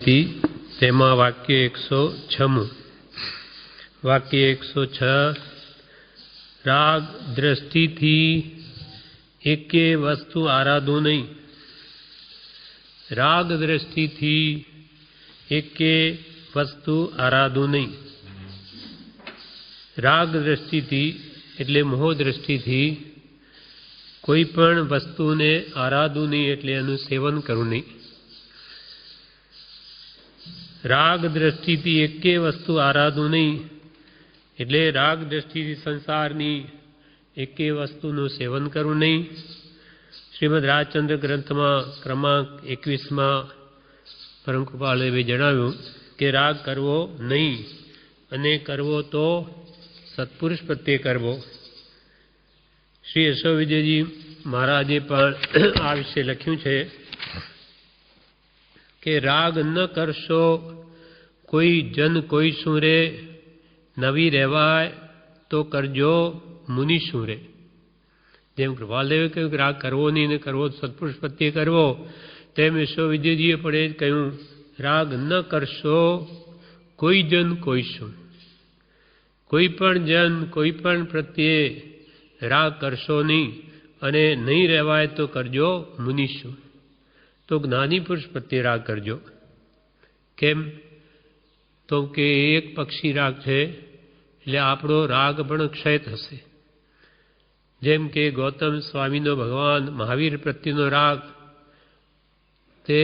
તેમાં વાક્ય 106 વાક્ય 106 રાગ દ્રષ્ટિથી એકે વસ્તુ આરાધો નહીં. રાગ દ્રષ્ટિથી એકે વસ્તુ આરાધો નહીં. રાગ દ્રષ્ટિથી એટલે મોહ દ્રષ્ટિથી કોઈ પણ વસ્તુને આરાધવું નહીં એટલે એનું સેવન કરવું નહીં. રાગ દ્રષ્ટિથી એકે વસ્તુ આરાધવું નહીં એટલે રાગ દ્રષ્ટિથી સંસારની એકે વસ્તુનું સેવન કરવું નહીં. શ્રીમદ રાજચંદ્ર ગ્રંથમાં ક્રમાંક 21માં પરમ કૃપાળુએ જણાવ્યું કે રાગ કરવો નહીં અને કરવો તો સત્પુરુષ પ્રત્યે કરવો. શ્રી યશો વિજયજી મહારાજે પણ આ વિશે લખ્યું છે કે રાગ ન કરશો કોઈ જન કોઈ શું રે, નવી રહેવાય તો કરજો મુનિ શું રે. જેમ કૃપાલદેવે કહ્યું કે રાગ કરવો નહીં ને કરવો સત્પુરુષ પ્રત્યે કરવો, તેમ યશો વિજયજીએ પણ એ જ કહ્યું રાગ ન કરશો કોઈ જન કોઈ શું. કોઈ પણ જન કોઈ પણ પ્રત્યે રાગ કરશો નહીં અને નહીં રહેવાય તો કરજો મુનિ શું. તો જ્ઞાની પુરુષ પ્રત્યે રાગ કરજો. કેમ? તો કે એક પક્ષી રાગ છે એટલે આપણો રાગ પણ ક્ષય થશે. જેમ કે ગૌતમ સ્વામીનો ભગવાન મહાવીર પ્રત્યેનો રાગ તે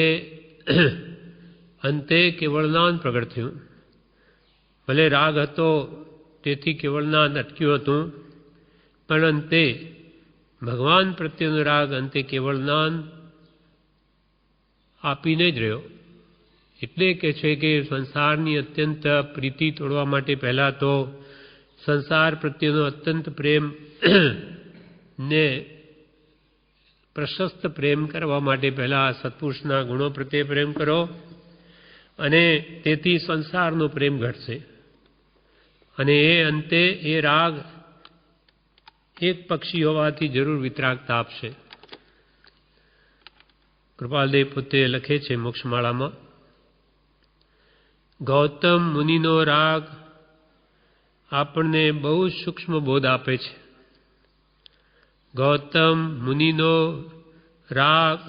અંતે કેવળનાન પ્રગટ થયું. ભલે રાગ હતો તેથી કેવળનાન અટક્યું હતું, પણ અંતે ભગવાન પ્રત્યેનો રાગ અંતે કેવળનાન આપીને જ રહ્યો. એટલે કે છે કે સંસારની અત્યંત પ્રીતિ તોડવા માટે પહેલાં તો સંસાર પ્રત્યેનો અત્યંત પ્રેમ ને પ્રશસ્ત પ્રેમ કરવા માટે પહેલાં સત્પુરુષના ગુણો પ્રત્યે પ્રેમ કરો અને તેથી સંસારનો પ્રેમ ઘટશે. અને એ અંતે એ રાગ એક પક્ષી હોવાથી જરૂર વિતરાગતા આપશે. કૃપાલદેવ પોતે લખે છે મોક્ષમાળામાં, ગૌતમ મુનિનો રાગ આપણને બહુ સૂક્ષ્મ બોધ આપે છે. ગૌતમ મુનિનો રાગ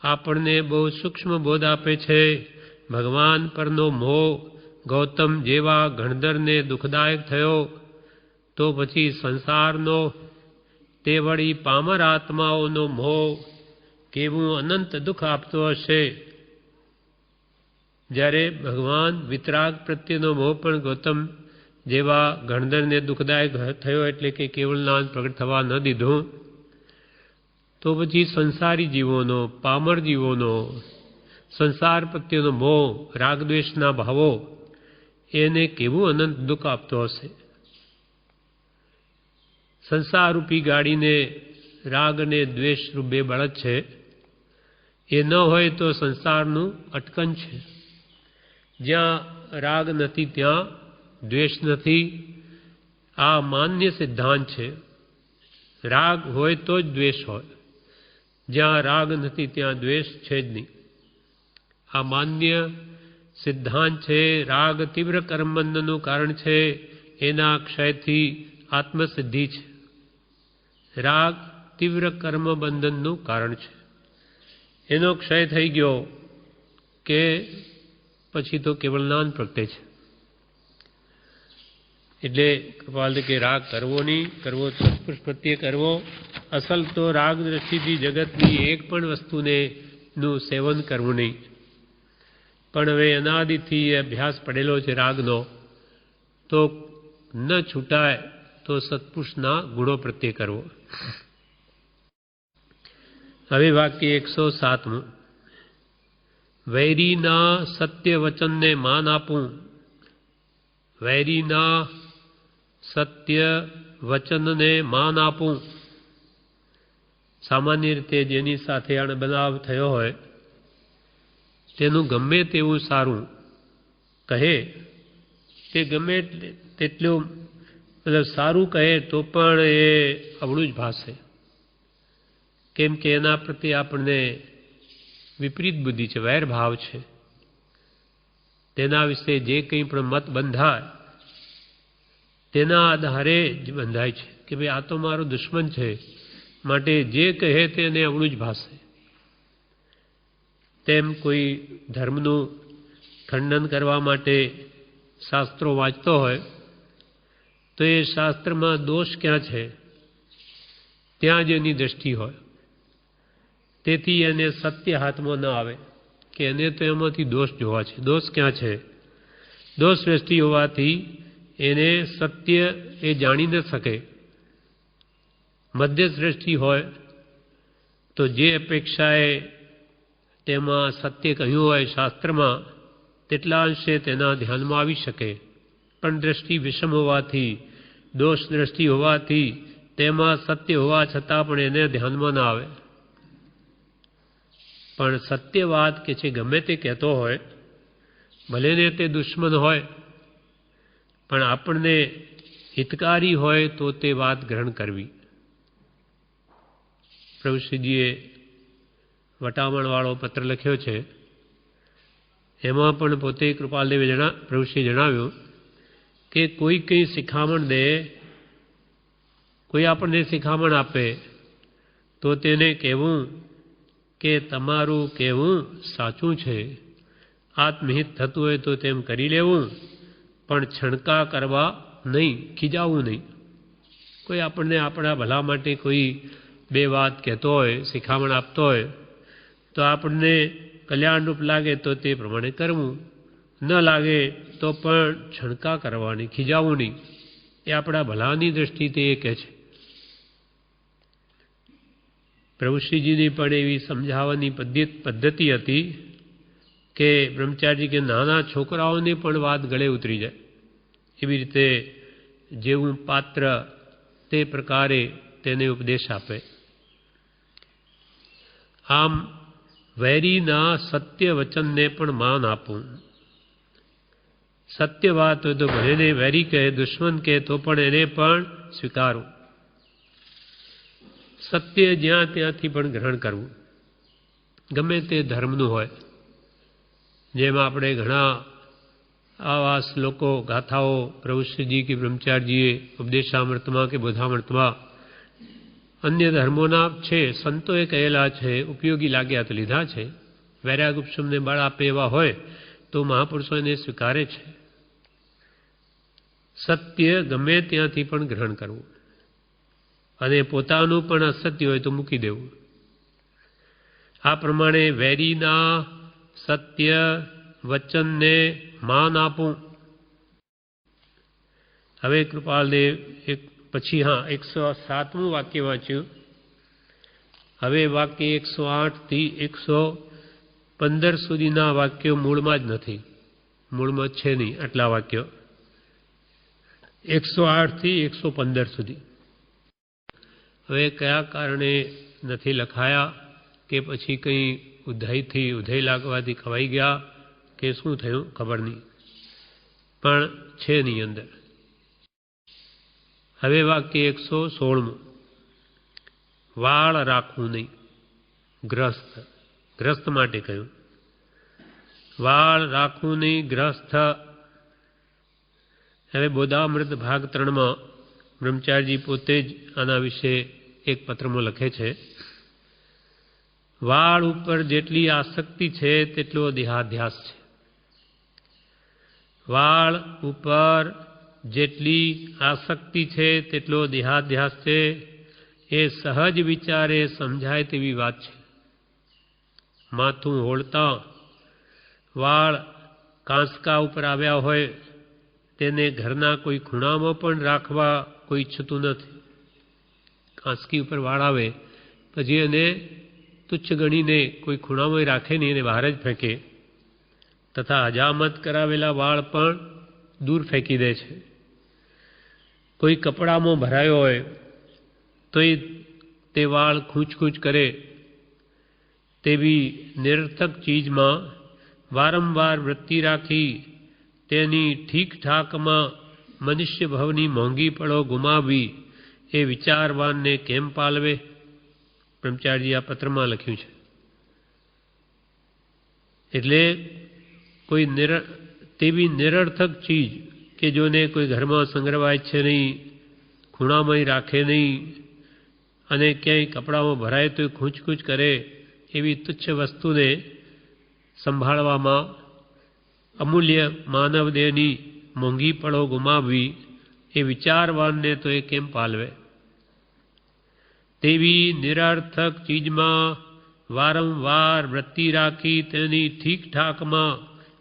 આપણને બહુ સૂક્ષ્મ બોધ આપે છે. ભગવાન પરનો મોહ ગૌતમ જેવા ગણધરને દુઃખદાયક થયો તો પછી સંસારનો તે વળી પામર આત્માઓનો મોહ કેવું અનંત દુઃખ આપતો હશે. જ્યારે ભગવાન વિતરાગ પ્રત્યેનો મોહ પણ ગૌતમ જેવા ગણધરને દુઃખદાયક થયો એટલે કે કેવળનાન પ્રગટ થવા ન દીધું, તો પછી સંસારી જીવોનો, પામર જીવોનો સંસાર પ્રત્યેનો મોહ, રાગદ્વેષના ભાવો એને કેવું અનંત દુઃખ આપતો હશે. સંસારરૂપી ગાડીને રાગ અને દ્વેષ રૂપ બે બળદ છે. એ ન હોય તો સંસારનું અટકન છે. જ્યાં રાગ નથી ત્યાં દ્વેષ નથી. આ માન્ય સિદ્ધાંત છે. રાગ હોય તો જ દ્વેષ હોય. જ્યાં રાગ નથી ત્યાં દ્વેષ છે જ નહીં. આ માન્ય સિદ્ધાંત છે. રાગ તીવ્ર કર્મબંધનનું કારણ છે. એના ક્ષયથી આત્મસિદ્ધિ છે. રાગ તીવ્ર કર્મબંધનનું કારણ છે. એનો ક્ષય થઈ ગયો કે પછી તો કેવળનાન પ્રગટે છે. એટલે કૃપાલ કે રાગ કરવો નહીં, કરવો સત્પુરુષ પ્રત્યે કરવો. અસલ તો રાગ દ્રષ્ટિથી જગતની એક પણ વસ્તુને નું સેવન કરવું નહીં. પણ હવે અનાદિથી અભ્યાસ પડેલો છે રાગનો, તો ન છૂટાય તો સત્પુરુષના ગુણો પ્રત્યે કરવો. હવે વાક્ય 107 વૈરીના સત્ય વચનને માન આપવું. વૈરીના સત્ય વચનને માન આપવું. સામાન્ય રીતે જેની સાથે અણબનાવ થયો હોય તેનું ગમે તેવું સારું કહે, તે ગમે તેટલું મતલબ સારું કહે તો પણ એ અવળું જ ભાષે. કેમ કે એના પ્રત્યે આપણને વિપરીત બુદ્ધિ છે, વૈરભાવ છે. તેના વિશે જે કંઈ પણ મત બંધાય તેના આધારે જ બંધાય છે કે ભાઈ આ તો મારો દુશ્મન છે, માટે જે કહે તેને અવળું જ ભાષે. તેમ કોઈ ધર્મનું ખંડન કરવા માટે શાસ્ત્રો વાંચતો હોય તો એ શાસ્ત્રમાં દોષ ક્યાં છે ત્યાં જ એની દ્રષ્ટિ હોય. તેથી એને સત્ય હાથમાં ન આવે કે એને તો એમાંથી દોષ જોવા છે. દોષ ક્યાં છે? દોષ દ્રષ્ટિ હોવાથી એને સત્ય એ જાણી ન શકે. મધ્ય દ્રષ્ટિ હોય તો જે અપેક્ષાએ તેમાં સત્ય કહ્યું હોય શાસ્ત્રમાં તેટલા અંશે તેના ધ્યાનમાં આવી શકે. પણ દ્રષ્ટિ વિષમ હોવાથી, દોષ દ્રષ્ટિ હોવાથી તેમાં સત્ય હોવા છતાં પણ એને ધ્યાનમાં ન આવે. પણ સત્ય વાત કે છે ગમે તે કહેતો હોય, ભલે ને તે દુશ્મન હોય, પણ આપણને હિતકારી હોય તો તે વાત ગ્રહણ કરવી. પ્રભુશ્રીજીએ વટામણવાળો પત્ર લખ્યો છે, એમાં પણ પોતે કૃપાલદેવે પ્રભુશ્રીએ જણાવ્યું કે કોઈ કંઈ શિખામણ દે, કોઈ આપણને શિખામણ આપે તો તેને કહેવું કે તમારું કહેવું સાચું છે, આત્મહિત થતું હોય તો તેમ કરી લેવું, પણ છણકા કરવા નહીં, ખીજાવવું નહીં. કોઈ આપણને આપણા ભલા માટે કોઈ બે વાત કહેતો હોય, શિખામણ આપતો હોય તો આપણને કલ્યાણરૂપ લાગે તો તે પ્રમાણે કરવું, ન લાગે તો પણ છણકા કરવાની, ખીજાવવું નહીં. એ આપણા ભલાની દ્રષ્ટિથી એ કહે છે. પ્રભુશ્રીજીની પણ એવી સમજાવવાની પદ્ધતિ હતી કે બ્રહ્મચારી કે નાના છોકરાઓને પણ વાત ગળે ઉતરી જાય. એવી રીતે જેવું પાત્ર તે પ્રકારે તેને ઉપદેશ આપે. આમ વૈરીના સત્ય વચનને પણ માન આપવું. સત્ય વાત હોય તો ભલેને વૈરી કહે, દુશ્મન કહે તો પણ એને પણ સ્વીકારવું. સત્ય જ્યાં ત્યાંથી પણ ગ્રહણ કરવું, ગમે તે ધર્મનું હોય. જેમ આપણે ઘણા આવા શ્લોકો, ગાથાઓ પ્રભુશ્રીજી કે બ્રહ્મચારીજીએ ઉપદેશામૃતમાં કે બોધામૃતમાં અન્ય ધર્મોના છે, સંતોએ કહેલા છે, ઉપયોગી લાગ્યા તો લીધા છે. વૈરાગ ઉપશમને બળ આપે એવા હોય તો મહાપુરુષો એને સ્વીકારે છે. સત્ય ગમે ત્યાંથી પણ ગ્રહણ કરવું અને પોતાનું પણ અસત્ય હોય તો મૂકી દેવું. આ પ્રમાણે વૈરીના સત્ય વચનને માન આપવું. હવે કૃપાલદેવ પછી 107મું વાક્ય વાંચ્યું. હવે વાક્ય 108 થી 115 સુધીના વાક્યો મૂળમાં જ નથી, મૂળમાં છે નહીં આટલા વાક્યો. 108 થી 115 સુધી. હવે કયા કારણે નથી લખાયા કે પછી કંઈ ઉધઈ લાગવાથી ખવાઈ ગયા કે શું થયું ખબર નહીં, પણ છે નહીં અંદર. હવે વાક્ય 116મું. વાળ રાખવું નહીં. ગ્રસ્ત માટે કહ્યું. વાળ રાખવું નહીં, ગ્રસ્ત. હવે બોધામૃત ભાગ 3માં બ્રહ્મચારીજી પોતે જ આના વિશે એક પત્રમાં લખે છે. વાળ ઉપર જેટલી આસક્તિ છે તેટલો દેહાધ્યાસ છે. વાળ ઉપર જેટલી આસક્તિ છે તેટલો દેહાધ્યાસ છે. એ સહજ વિચારે સમજાય તેવી વાત છે. માથું હોળતા વાળ કાંસકા ઉપર આવ્યા હોય તેને ઘરના કોઈ ખૂણામાં પણ રાખવા કોઈ ઈચ્છતું નથી. કાંસકી ઉપર વાળ આવે પછી એને તુચ્છ ગણીને કોઈ ખૂણામાં રાખે નહીં, એને બહાર જ ફેંકે. તથા હજામત કરાવેલા વાળ પણ દૂર ફેંકી દે છે. કોઈ કપડામાં ભરાયો હોય તો તે વાળ ખૂંચ કરે તેવી નિરર્થક ચીજમાં વારંવાર વૃત્તિ રાખી તેની ઠીકઠાકમાં મનુષ્ય ભવની મોંઘી પડો ગુમાવવી એ વિચારવાનને કેમ પાલવે? બ્રહ્મચારીજી આ પત્રમાં લખ્યું છે. એટલે કોઈ તેવી નિરર્થક ચીજ કે જોને કોઈ ઘરમાં સંગ્રહવા ઈચ્છે નહીં, ખૂણામાં રાખે નહીં અને ક્યાંય કપડામાં ભરાય તો ખૂંચ કરે, એવી તુચ્છ વસ્તુને સંભાળવામાં અમૂલ્ય માનવ દેહની મોંઘી પળો ગુમાવવી એ વિચારવાનને તો એ કેમ પાલવે? તેવી નિરર્થક ચીજમાં વારંવાર વૃત્તિ રાખી તેની ઠીકઠાકમાં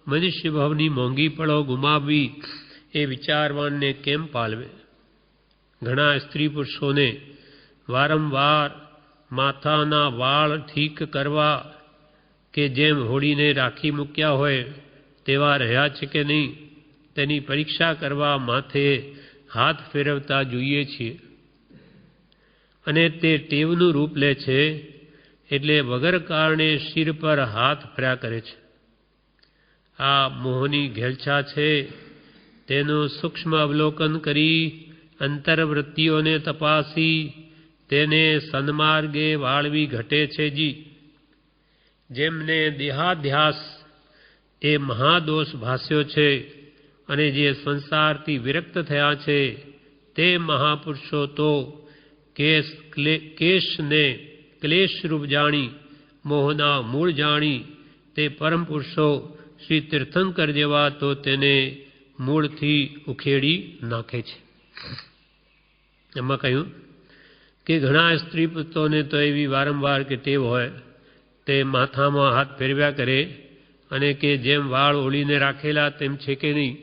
મનુષ્ય ભાવની મોંઘી પળો ગુમાવવી એ વિચારવાનને કેમ પાલવે? ઘણા સ્ત્રી પુરુષોને વારંવાર માથાના વાળ ઠીક કરવા કે જેમ હોડીને રાખી મૂક્યા હોય તેવા રહ્યા છે કે નહીં તેની પરીક્ષા કરવા માથે હાથ ફેરવતા જોઈએ છીએ. અને તે ટેવનું રૂપ લે છે, એટલે વગર કારણે શિર પર હાથ ફર્યા કરે છે. આ મોહની ઘેલછા છે, તેનું સૂક્ષ્મ અવલોકન કરી અંતરવૃત્તિઓને તપાસી તેને સન્માર્ગે વાળવી ઘટે છે. જેમને દેહાધ્યાસ એ મહાદોષ ભાસ્યો છે અને જે સંસારથી વિરક્ત થયા છે તે મહાપુરુષો તો કેશને ક્લેશરૂપ જાણી મોહના મૂળ જાણી તે પરમ પુરુષો શ્રી તીર્થંકર જેવા તો તેને મૂળથી ઉખેડી નાખે છે. એમાં કહ્યું કે ઘણા સ્ત્રી પુત્રોને તો એવી વારંવાર કે ટેવ હોય તે માથામાં હાથ ફેરવ્યા કરે અને કે જેમ વાળ ઓળીને રાખેલા તેમ છે કે નહીં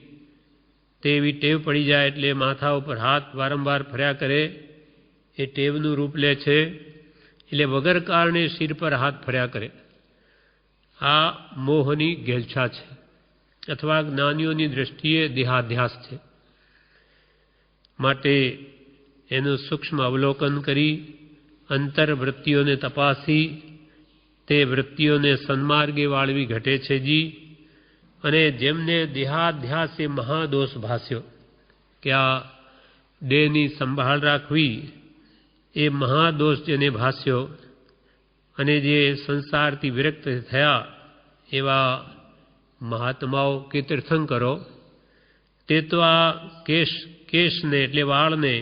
તે એવી ટેવ પડી જાય એટલે માથા ઉપર હાથ વારંવાર ફર્યા કરે. એ ટેવનું રૂપ લે છે, એટલે વગર કારણે શિર પર હાથ ફર્યા કરે. આ મોહની ઘેલછા છે અથવા જ્ઞાનીઓની દૃષ્ટિએ દેહાધ્યાસ છે. માટે એનું સૂક્ષ્મ અવલોકન કરી અંતરવૃત્તિઓને તપાસી તે વૃત્તિઓને સન્માર્ગે વાળવી ઘટે છે. અને જેમને દેહાધ્યાસે મહાદોષ ભાસ્યો કે આ દેહની સંભાળ રાખવી એ મહાદોષ જેને ભાસ્યો અને જે સંસારથી વિરક્ત થયા એવા મહાત્માઓ કે તીર્થંકરો તે તો આ કેશને એટલે વાળને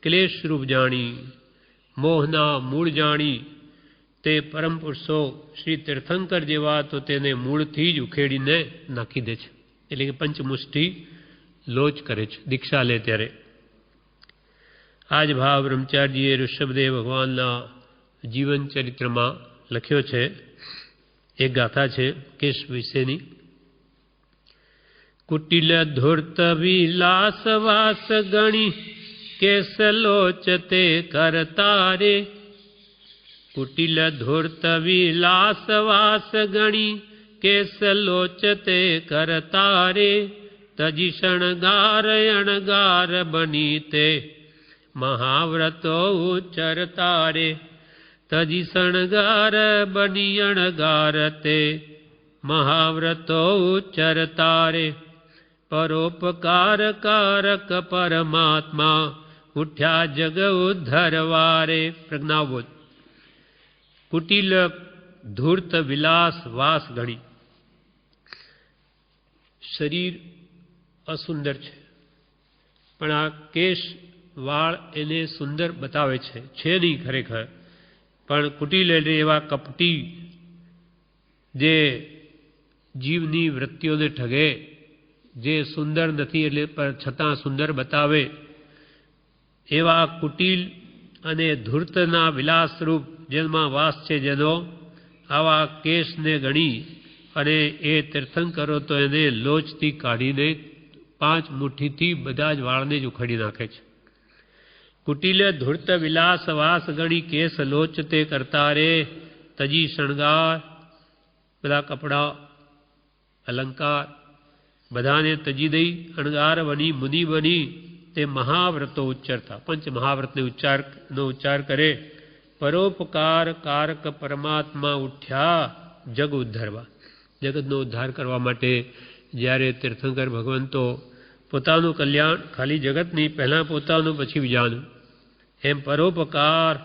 ક્લેશરૂપ જાણી મોહના મૂળ જાણી તે પરમ પુરુષો શ્રી તીર્થંકર જેવા તો તેને મૂળથી જ ઉખેડીને નાખી દે છે. એટલે કે પંચમુષ્ટિ લોચ કરે છે દીક્ષા લે ત્યારે. આ જ ભાવ બ્રહ્મચારીજીએ ઋષભદેવ ભગવાનના જીવન ચરિત્રમાં લખ્યો છે. એક ગાથા છે કેશ વિશેની. કુટિલ ધૂર્ત વિલાસ વાસ ગણી કેસ લોચ તે કરતા રે. કુટિલ ધૂર્ત વિલાસ વાસ ગણી કેસ લોચ તે કરતા રે. તજી શણગાર અણગાર બની તે મહાવ્રતો ઉચ્ચરતા રે. તજી શણગાર બની અણગાર તે મહાવ્રતો ઉચ્ચરતા રે. પરોપકાર કારક પરમાત્મા ઉઠ્યા જગ ઉદ્ધરવારે. પ્રજ્ઞાબોધ. કુટિલ ધૂર્ત વિલાસ વાસ ગણી. શરીર અસુંદર છે પણ આ કેશ વાળ એને સુંદર બતાવે છે નહીં ખરેખર. પણ કુટિલ એટલે એવા કપટી જે જીવની વૃત્તિઓને ઠગે, જે સુંદર નથી એટલે પર છતાં સુંદર બતાવે એવા કુટિલ અને ધૂર્તના વિલાસરૂપ જેમાં વાસ છે જેનો આવા કેશને ગણી અને એ તીર્થંકરો તો એને લોચથી કાઢીને 5 મુઠ્ઠીથી બધા જ વાળને જ ઉખડી નાખે છે. કુટિલ ધૂર્ત વિલાસ વાસ ગણી કેસ લોચ તે કરતા રે. તજી શણગાર બધા કપડા અલંકાર બધાને તજી દઈ અણગાર બની મુનિ બની તે મહાવ્રતો ઉચ્ચરતા. પંચ મહાવ્રતને ઉચ્ચાર કરે. પરોપકાર કારક પરમાત્મા ઉઠ્યા જગ ઉદ્ધરવા. જગતનો ઉદ્ધાર કરવા માટે જ્યારે તીર્થંકર ભગવંતો પોતાનું કલ્યાણ ખાલી જગતની પહેલાં પોતાનું પછી બીજાનું એમ પરોપકાર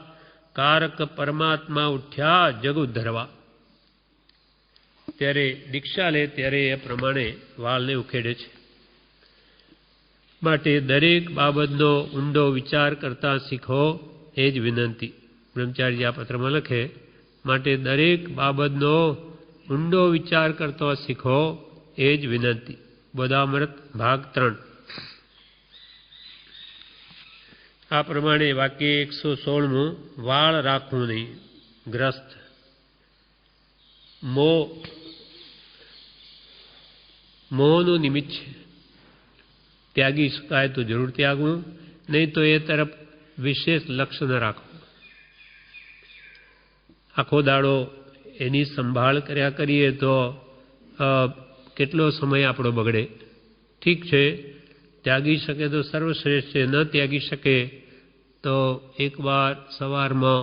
કારક પરમાત્મા ઉઠ્યા જગ ઉદ્ધરવા. ત્યારે દીક્ષા લે ત્યારે એ પ્રમાણે વાળને ઉખેડે છે. માટે દરેક બાબતનો ઊંડો વિચાર કરતા શીખો એ જ વિનંતી. બ્રહ્મચારી આ પત્રમાં લખે, માટે દરેક બાબતનો ઊંડો વિચાર કરતો શીખો એ જ વિનંતી. બોધામૃત ભાગ 3. આ પ્રમાણે વાક્ય 116મું વાળ રાખવું નહીં. ગ્રસ્ત મોહનું નિમિત્ત છે. ત્યાગી શકાય તો જરૂર ત્યાગવું, નહીં તો એ તરફ વિશેષ લક્ષ્ય ન રાખવું. આખો દાડો એની સંભાળ કર્યા કરીએ તો કેટલો સમય આપણો બગડે. ઠીક છે, ત્યાગી શકે તો સર્વશ્રેષ્ઠ છે, ન ત્યાગી શકે તો એકવાર સવારમાં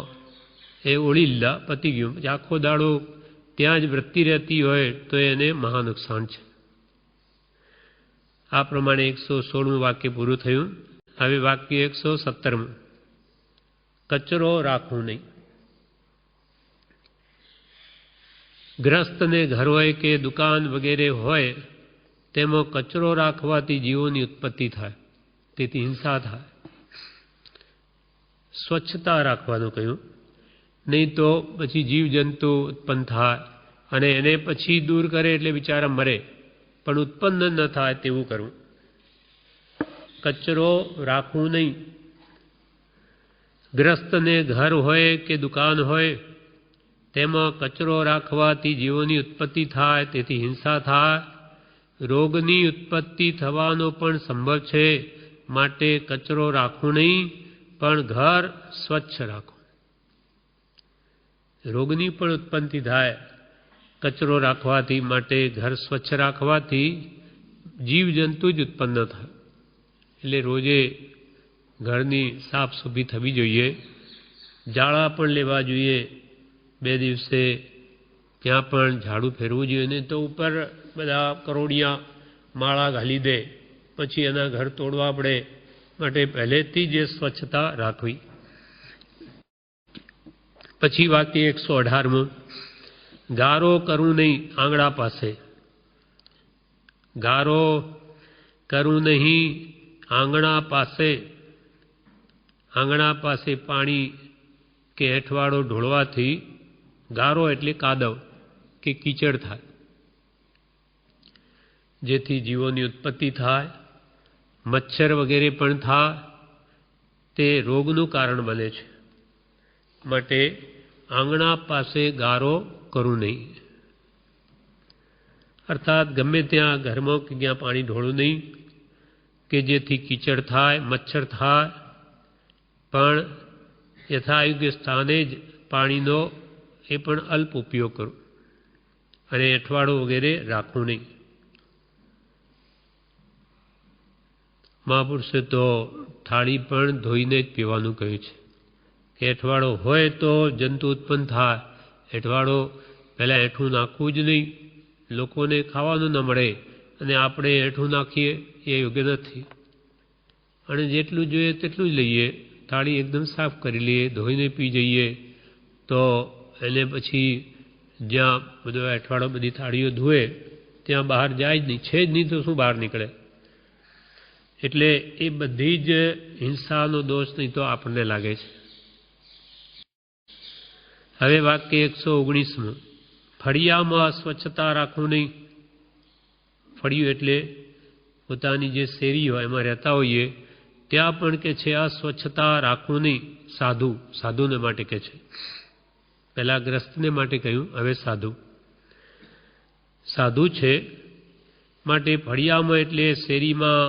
એ ઓળી લીધા, પતી ગયું. પછી આખો દાડો ત્યાં જ વૃત્તિ રહેતી હોય તો એને મહા નુકસાન છે. આ પ્રમાણે 116મું વાક્ય પૂરું થયું. હવે વાક્ય 117મું. કચરો રાખવું નહીં. ગ્રસ્તને ઘર હોય કે દુકાન વગેરે હોય તેમાં કચરો રાખવાથી જીવોની ઉત્પત્તિ થાય, તેથી હિંસા થાય. સ્વચ્છતા રાખવાનું કહ્યું, નહીં તો પછી જીવજંતુ ઉત્પન્ન થાય અને એને પછી દૂર કરે એટલે બિચારા મરે, પણ ઉત્પન્ન ન થાય તેવું કરવું. કચરો રાખવું નહીં. ગ્રસ્તને ઘર હોય કે દુકાન હોય તેમાં કચરો રાખવાથી જીવોની ઉત્પત્તિ થાય, તેથી હિંસા થાય. રોગની ઉત્પત્તિ થવાનો પણ સંભવ છે, માટે કચરો રાખવું નહીં, પણ ઘર સ્વચ્છ રાખવું. રોગની પણ ઉત્પત્તિ થાય કચરો રાખવાથી, માટે ઘર સ્વચ્છ રાખવાથી જીવજંતુ જ ઉત્પન્ન થાય. એટલે રોજે ઘરની સાફ સફાઈ થવી જોઈએ. જાળા પણ લેવા જોઈએ. 2 દિવસે ત્યાં પણ ઝાડુ ફેરવું જોઈએ, નહીં તો ઉપર બધા કરોડિયા માળા ઘાલી દે, પછી એના ઘર તોડવા પડે. માટે પહેલેથી જ સ્વચ્છતા રાખવી. પછી વાક્ય 118મું. ગારો કરવું નહીં આંગણા પાસે. ગારો કરવું નહીં આંગણા પાસે. આંગણા પાસે પાણી કે હેઠવાળો ઢોળવાથી, ગારો એટલે કાદવ કે કીચડ થાય, જેથી જીવોની ઉત્પત્તિ થાય, મચ્છર વગેરે પણ થાય, તે રોગનું કારણ બને છે. માટે આંગણા પાસે ગારો કરવું નહીં. અર્થાત ગમે ત્યાં ઘરમાં કે જ્યાં પાણી ઢોળવું નહીં કે જેથી કીચડ થાય, મચ્છર થાય, પણ યથાયોગ્ય સ્થાને જ પાણીનો એ પણ અલ્પ ઉપયોગ કરો અને અઠવાડો વગેરે રાખવું નહીં. મહાપુરુષે તો થાળી પણ ધોઈને જ પીવાનું કહ્યું છે કે અઠવાડો હોય તો જંતુ ઉત્પન્ન થાય. અઠવાડો પહેલાં હેઠું નાખવું જ નહીં, લોકોને ખાવાનું ન મળે અને આપણે હેઠું નાખીએ એ યોગ્ય નથી. અને જેટલું જોઈએ તેટલું જ લઈએ. થાળી એકદમ સાફ કરી લઈએ, ધોઈને પી જઈએ તો એને પછી જ્યાં બધો અઠવાડો બધી થાળીઓ ધોવે ત્યાં બહાર જાય જ નહીં, છે જ નહીં તો શું બહાર નીકળે. એટલે એ બધી જ હિંસાનો દોષ નહીં તો આપણને લાગે છે. હવે વાક્ય 119મું. ફળિયામાં સ્વચ્છતા રાખવું નહીં. ફળિયું એટલે પોતાની જે શેરી હોય એમાં રહેતા હોઈએ ત્યાં પણ કે છે અસ્વચ્છતા રાખવું નહીં. સાધુને માટે કે છે. પહેલાં ગ્રસ્તને માટે કહ્યું, હવે સાધુ છે. માટે ફળિયામાં એટલે શેરીમાં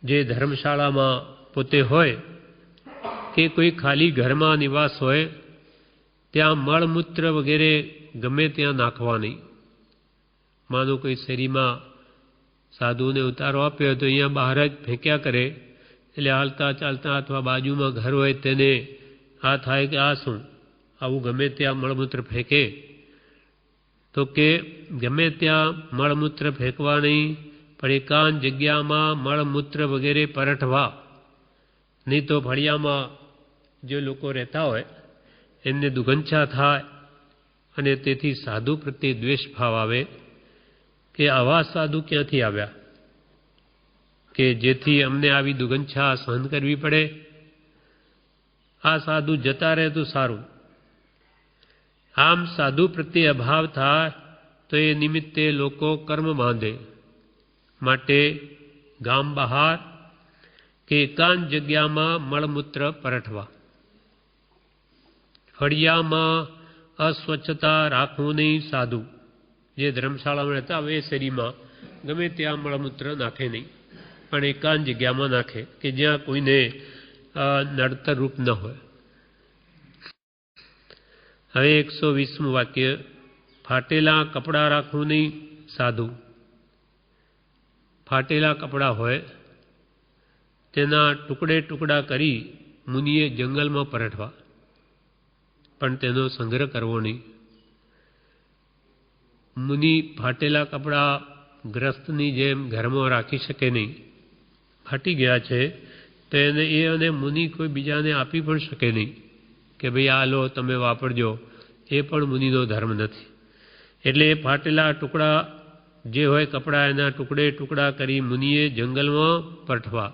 જે ધર્મશાળામાં પોતે હોય કે કોઈ ખાલી ઘરમાં નિવાસ હોય ત્યાં મળમૂત્ર વગેરે ગમે ત્યાં નાખવા નહીં. માનો કોઈ શેરીમાં સાધુને ઉતારો આપ્યો તો અહીંયા બહાર જ ફેંક્યા કરે, એટલે હાલતા ચાલતા અથવા બાજુમાં ઘર હોય તેને આ થાય કે આ શું આવું ગમે ત્યાં મળમૂત્ર ફેંકે, તો કે ગમે ત્યાં મળમૂત્ર ફેંકવા નહીં, પણ એકાંત જગ્યામાં મળમૂત્ર વગેરે પરઠવા. નહીં તો ફળિયામાં જે લોકો રહેતા હોય એમને દુર્ગંધા થાય અને તેથી સાધુ પ્રત્યે દ્વેષ ભાવ આવે કે આવા સાધુ ક્યાંથી આવ્યા કે જેથી અમને આવી દુર્ગંધા સહન કરવી પડે, આ સાધુ જતા રહે તો સારું. આમ સાધુ પ્રત્યે અભાવ થાય તો એ નિમિત્તે લોકો કર્મ બાંધે. માટે ગામ બહાર કે એકાંત જગ્યામાં મળમૂત્ર પરઠવા, ફળિયામાં અસ્વચ્છતા રાખવું નહીં. સાધુ જે ધર્મશાળામાં રહેતા હવે શેરીમાં ગમે ત્યાં મળમૂત્ર નાખે નહીં, પણ એકાંત જગ્યામાં નાખે કે જ્યાં કોઈને નડતર રૂપ ન હોય. હવે 120મું વાક્ય. ફાટેલા કપડાં રાખવું નહીં. સાધુ ફાટેલા કપડાં હોય તેના ટુકડે ટુકડા કરી મુનિએ જંગલમાં પરઠવા, પણ તેનો સંગ્રહ કરવો નહીં. મુનિ ફાટેલા કપડાં ગ્રસ્તની જેમ ઘરમાં રાખી શકે નહીં. ફાટી ગયા છે તો એને મુનિ કોઈ બીજાને આપી પણ શકે નહીં કે ભાઈ આ લો તમે વાપરજો, એ પણ મુનિનો ધર્મ નથી. એટલે એ ફાટેલા ટુકડા જે હોય કપડાં એના ટુકડે ટુકડા કરી મુનિએ જંગલમાં પરઠવા,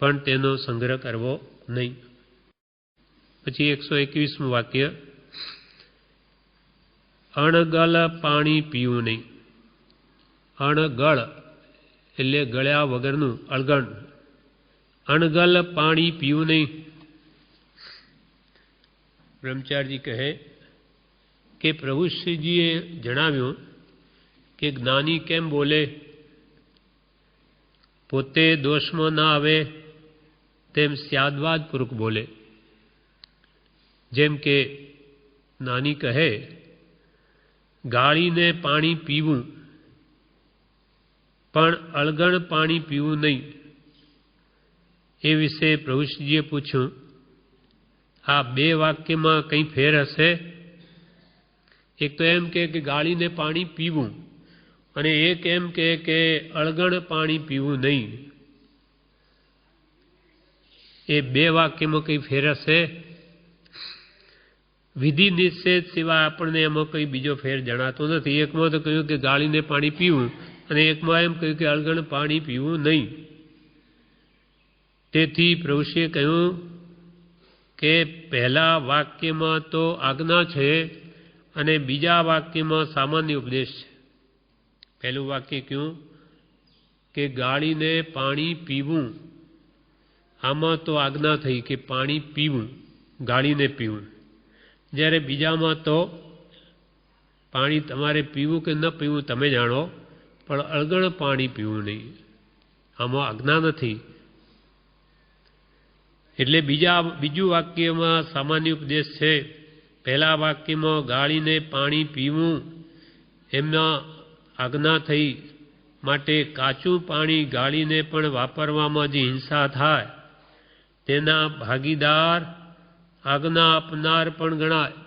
પણ તેનો સંગ્રહ કરવો નહીં. પછી 121મું વાક્ય. અણગળ પાણી પીવું નહીં. અણગળ એટલે ગળ્યા વગરનું, અળગણ. અણગળ પાણી પીવું નહીં. બ્રહ્મચારીજી કહે કે પ્રભુ શ્રીજીએ જણાવ્યું કે જ્ઞાની કેમ બોલે, પોતે દોષમાં ના આવે તેમ સ્યાદવાદપૂર્વક બોલે. જેમ કે જ્ઞાની કહે ગાળીને પાણી પીવું, પણ અળગણ પાણી પીવું નહીં. એ વિશે પ્રભુશ્રીજીએ પૂછ્યું, આ બે વાક્યમાં કંઈ ફેર હશે? એક તો એમ કે ગાળીને પાણી પીવું અને એક એમ કે અળગણ પાણી પીવું નહીં. એ બે વાક્યમાં કંઈ ફેર હશે? વિધિ નિષેધ સિવાય આપણને એમાં કંઈ બીજો ફેર જણાતો નથી. એકમાં તો કહ્યું કે ગાળીને પાણી પીવું અને એકમાં એમ કહ્યું કે અળગણ પાણી પીવું નહીં. તેથી પ્રભુશ્રીએ કહ્યું કે પહેલા વાક્યમાં તો આજ્ઞા છે અને બીજા વાક્યમાં સામાન્ય ઉપદેશ છે. પહેલું વાક્ય કહ્યું કે ગાળીને પાણી પીવું, આમાં તો આજ્ઞા થઈ કે પાણી પીવું, ગાળીને પીવું. જ્યારે બીજામાં તો પાણી તમારે પીવું કે ન પીવું તમે જાણો, પણ અળગણ પાણી પીવું નહીં, આમાં આજ્ઞા નથી. એટલે બીજું વાક્યમાં સામાન્ય ઉપદેશ છે. પહેલા વાક્યમાં ગાળીને પાણી પીવું એમના આજ્ઞા થઈ. માટે કાચું પાણી ગાળીને પણ વાપરવામાં જે હિંસા થાય તેના ભાગીદાર આજ્ઞા આપનાર પણ ગણાય.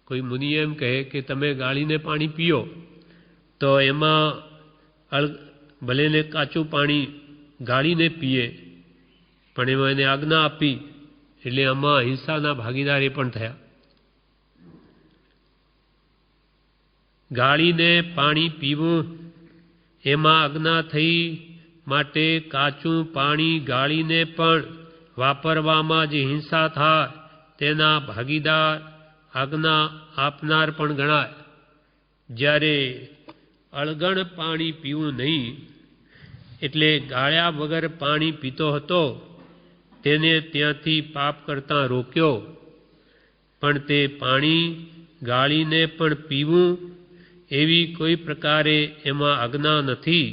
કોઈ મુનિ એમ કહે કે તમે ગાળીને પાણી પીઓ તો એમાં ભલે ને કાચું પાણી ગાળીને પીએ પણ એમાં એને આજ્ઞા આપી એટલે આમાં હિંસાના ભાગીદાર એ પણ થયા. ગાળીને પાણી પીવું એમાં આજ્ઞા થઈ, માટે કાચું પાણી ગાળીને પણ વાપરવામાં જે હિંસા થાય તેના ભાગીદાર આજ્ઞા આપનાર પણ ગણાય. જ્યારે અળગણ પાણી પીવું નહીં એટલે ગાળ્યા વગર પાણી પીતો હતો તેને ત્યાંથી પાપ કરતાં રોક્યો, પણ તે પાણી ગાળીને પણ પીવું એવી કોઈ પ્રકારે એમાં આજ્ઞા નથી,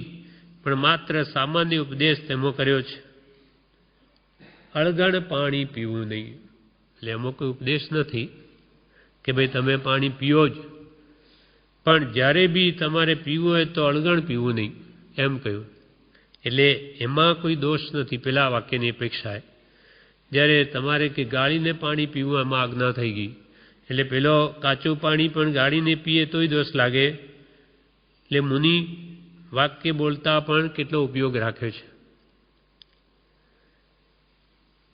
પણ માત્ર સામાન્ય ઉપદેશ તેમાં કર્યો છે. અળગણ પાણી પીવું નહીં એટલે એમાં કોઈ ઉપદેશ નથી કે ભાઈ તમે પાણી પીઓ જ, પણ જ્યારે બી તમારે પીવું હોય તો અળગણ પીવું નહીં એમ કહ્યું. એટલે એમાં કોઈ દોષ નથી પેલા વાક્યની અપેક્ષાએ. જ્યારે તમારે કે ગાળીને પાણી પીવું એમાં આજ્ઞા થઈ ગઈ એટલે પેલો કાચું પાણી પણ ગાળીને પીએ તોય દોષ લાગે. એટલે મુનિ વાક્ય બોલતા પણ કેટલો ઉપયોગ રાખ્યો છે.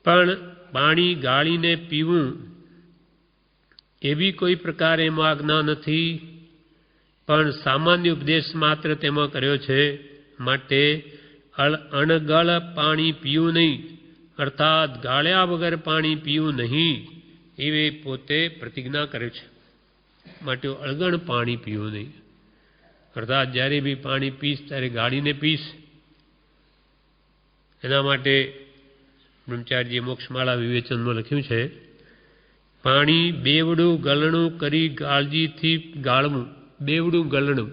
પણ પાણી ગાળીને પીવું એવી કોઈ પ્રકારે એમાં આજ્ઞા નથી, પણ સામાન્ય ઉપદેશ માત્ર તેમાં કર્યો છે. માટે અણગળ પાણી પીવું નહીં, અર્થાત ગાળ્યા વગર પાણી પીવું નહીં, એવે પોતે પ્રતિજ્ઞા કરે છે. માટે અળગણ પાણી પીવું નહીં, અર્થાત જ્યારે બી પાણી પીશ ત્યારે ગાળીને પીશ. એના માટે બ્રહ્મચારીજીએ મોક્ષમાળા વિવેચનમાં લખ્યું છે, પાણી બેવડું ગલણું કરી કાળજીથી ગાળવું. બેવડું ગલણું,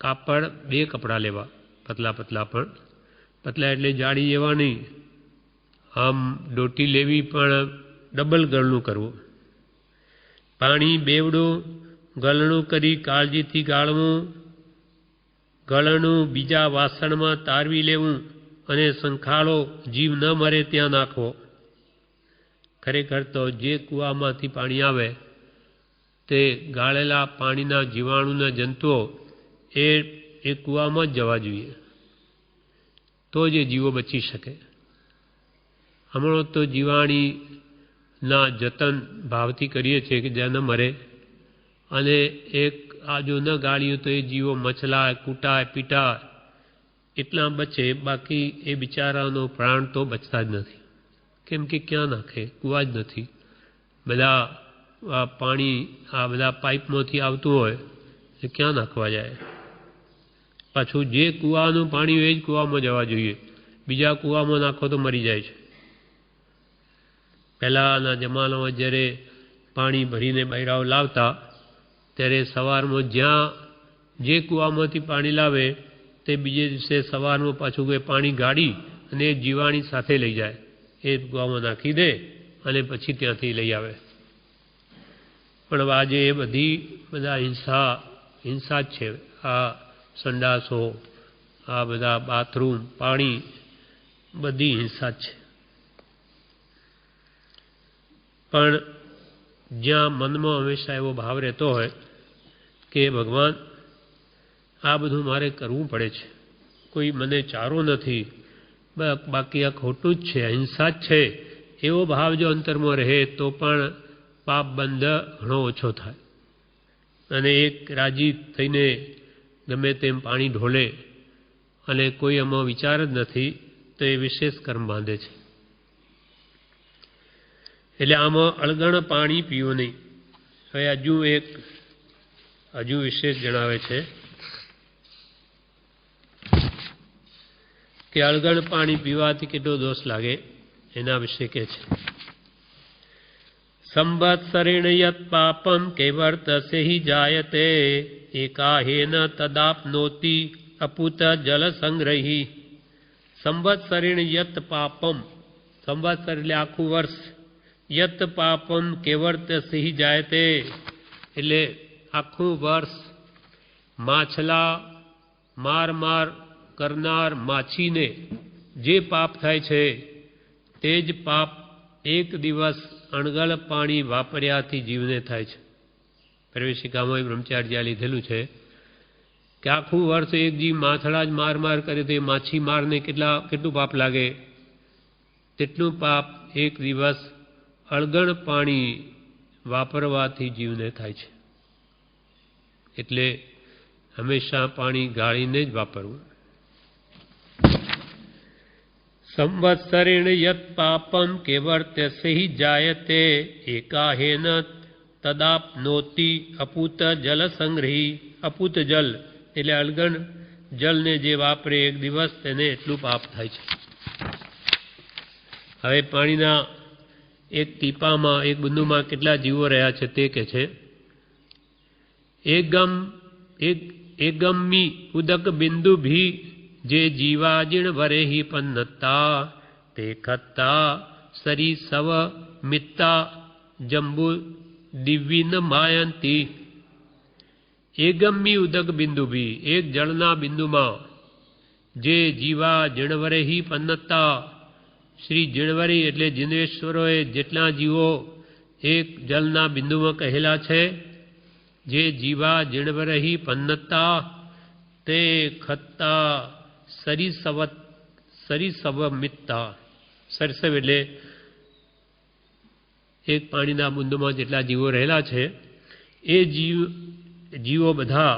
કાપડ 2 કપડાં લેવા, પતલા પતલા, પણ પતલા એટલે જાડી એવા નહીં. આમ ડોટી લેવી પણ ડબલ ગળણું કરવું. પાણી બેવડું ગલણું કરી કાળજીથી ગાળવું. ગળણું બીજા વાસણમાં તારવી લેવું અને સંખાળો જીવ ન મરે ત્યાં નાખવો. ખરેખર તો જે કૂવામાંથી પાણી આવે તે ગાળેલા પાણીના જીવાણુના જંતુઓ એ કૂવામાં જ જવા જોઈએ, તો જ એ જીવો બચી શકે. હમણાં તો જીવાણીના જતન ભાવથી કરીએ છીએ કે જ્યાં ન મરે, અને એક આ જો ન ગાળ્યું તો એ જીવો મચલાય, કૂટાય, પીટાય, એટલા બચે. બાકી એ બિચારાનો પ્રાણ તો બચતા જ નથી. કેમ કે ક્યાં નાખે? કૂવા જ નથી. બધા આ પાણી આ બધા પાઇપમાંથી આવતું હોય એ ક્યાં નાખવા જાય? પાછું જે કૂવાનું પાણી હોય એ જ કૂવામાં જવા જોઈએ. બીજા કૂવામાં નાખો તો મરી જાય છે. પહેલાંના જમાનામાં જ્યારે પાણી ભરીને બૈરાઓ લાવતા ત્યારે સવારમાં જ્યાં જે કૂવામાંથી પાણી લાવે તે બીજે દિવસે સવારમાં પાછું કોઈ પાણી ગાળી અને જીવાણી સાથે લઈ જાય, એ કૂવામાં નાખી દે અને પછી ત્યાંથી લઈ આવે. પણ હવે આજે એ બધા હિંસા જ છે. આ સંડાસો, આ બધા બાથરૂમ, પાણી, બધી હિંસા જ છે. પણ જ્યાં મનમાં હંમેશા એવો ભાવ રહેતો હોય કે ભગવાન આ બધું મારે કરવું પડે છે, કોઈ મને ચારો નથી, બાકી આ ખોટું જ છે, હિંસા જ છે, એવો ભાવ જો અંતરમાં રહે તો પણ પાપ બંધ ઘણો ઓછો થાય. અને એક રાજી થઈને ગમે તેમ પાણી ઢોલે અને કોઈ આમાં વિચાર જ નથી તો એ વિશેષ કર્મ બાંધે છે. એટલે આમાં અળગણ પાણી પીવું નહીં. હવે હજુ વિશેષ જણાવે છે કે અળગણ પાણી પીવાથી કેટલો દોષ લાગે એના વિશે કહે છે. સંવત્સરેણ યત પાપમ કૈવર્તસે હિ જાયતે એકાહેન તદાપ્નોતિ અપુત જલ સંગ્રહી. સંવત્સરેણ યત પાપમ, સંવત્સર એટલે આખું વર્ષ, યત પાપમ કૈવર્તસે હિ જાયતે એટલે આખું વર્ષ માછલા માર કરનાર માછીને જે પાપ થાય છે તે જ પાપ એક દિવસ અણગળ પાણી વાપર્યાથી જીવને થાય છે. પ્રવેશિકામાં બ્રહ્મચાર્ય લીધેલું છે કે આખું વર્ષ એક જીવ માછલા જ માર કરે તો એ માછી મારને કેટલું પાપ લાગે, તેટલું પાપ એક દિવસ અળગણ પાણી વાપરવાથી જીવને થાય છે. એટલે હંમેશા પાણી ગાળીને જ વાપરવું. સંવત્સરેણ યત પાપમ કૈવર્તસે હિ જાયતે એકાહેન તદાપ્નોતિ અપૂત જલ સંગ્રહી. અપૂત જલ એટલે અળગણ જલને જે વાપરે એક દિવસ તેને એટલું પાપ થાય છે. હવે પાણીના એક ટીપામાં, એક બિંદુમાં કેટલા જીવો રહ્યા છે તે કહે છે. એકગમ્મી ઉદક બિંદુ ભી જે જીવાજીણ વરેહી પન્નતા તે ખત્તા સરી સવ મિત્તા જંબુ દિવ્યન માયંતી. એકગમ્મી ઉદક બિંદુ ભી, એક જળના બિંદુમાં જે જીવા જીણવરેહી પન્નતા, શ્રી જીણવરી એટલે જીનેશ્વરોએ જેટલા જીવો એક જલના બિંદુમાં કહેલા છે, જે જીવા જીણવરહી પન્નતા તે ખત્તા સરિસવ મિત્તા. સરસવ એટલે એક પાણીના બુંદોમાં જેટલા જીવો રહેલા છે એ જીવો બધા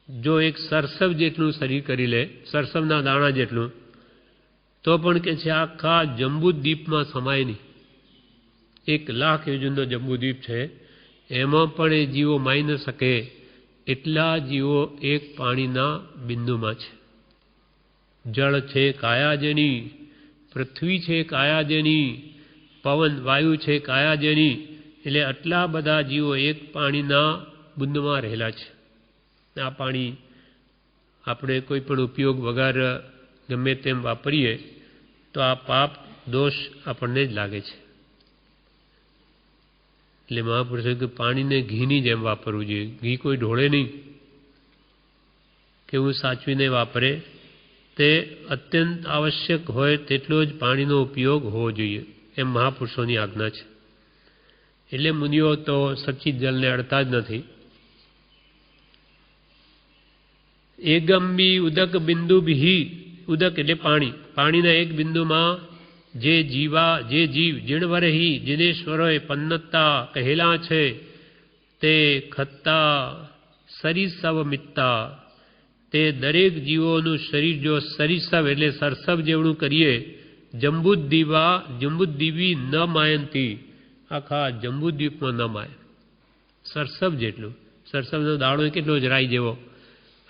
જો એક સરસવ જેટલું શરીર કરી લે, સરસવના દાણા જેટલું, તો પણ કે છે આખા જંબુદ્વીપમાં સમાય નહીં. 1,00,000 યોજનનો જંબુદ્વીપ છે, એમાં પણ એ જીવો માઈ ન શકે એટલા જીવો એક પાણીના બિંદુમાં છે. જળ છે કાયાજની, પૃથ્વી છે કાયાજની, પવન વાયુ છે કાયાજની, એટલે આટલા બધા જીવો એક પાણીના બુંદમાં રહેલા છે. આ પાણી આપણે કોઈ પણ ઉપયોગ વગર ગમે તેમ વાપરીએ તો આ પાપ દોષ આપણને જ લાગે છે. એટલે મહાપુરુષે કે પાણીને ઘીની જેમ વાપરવું જોઈએ. ઘી કોઈ ઢોળે નહીં, કેવું સાચવીને વાપરે. તે અત્યંત આવશ્યક હોય તેટલો જ પાણીનો ઉપયોગ હોવો જોઈએ, એમ મહાપુરુષોની આજ્ઞા છે. એટલે મુનિઓ તો સચ્ચિત જલને અડતા જ નથી. એગંબી ઉદક બિંદુ ભી, ઉદક એટલે પાણી, પાણીના એક બિંદુમાં જે જીવ જીણવરહી જીનેશ્વરોએ પન્નતા કહેલા છે તે ખત્તા સરિસવ મિત્તા, તે દરેક જીવોનું શરીર જો સરિસવ એટલે સરસવ જેવડું કરીએ, જંબુદ્દીવી ન માયંતી, આખા જંબુદ્વીપમાં ન માય. સરસવ જેટલું, સરસવનો દાડો કેટલો જ રાઈ જેવો,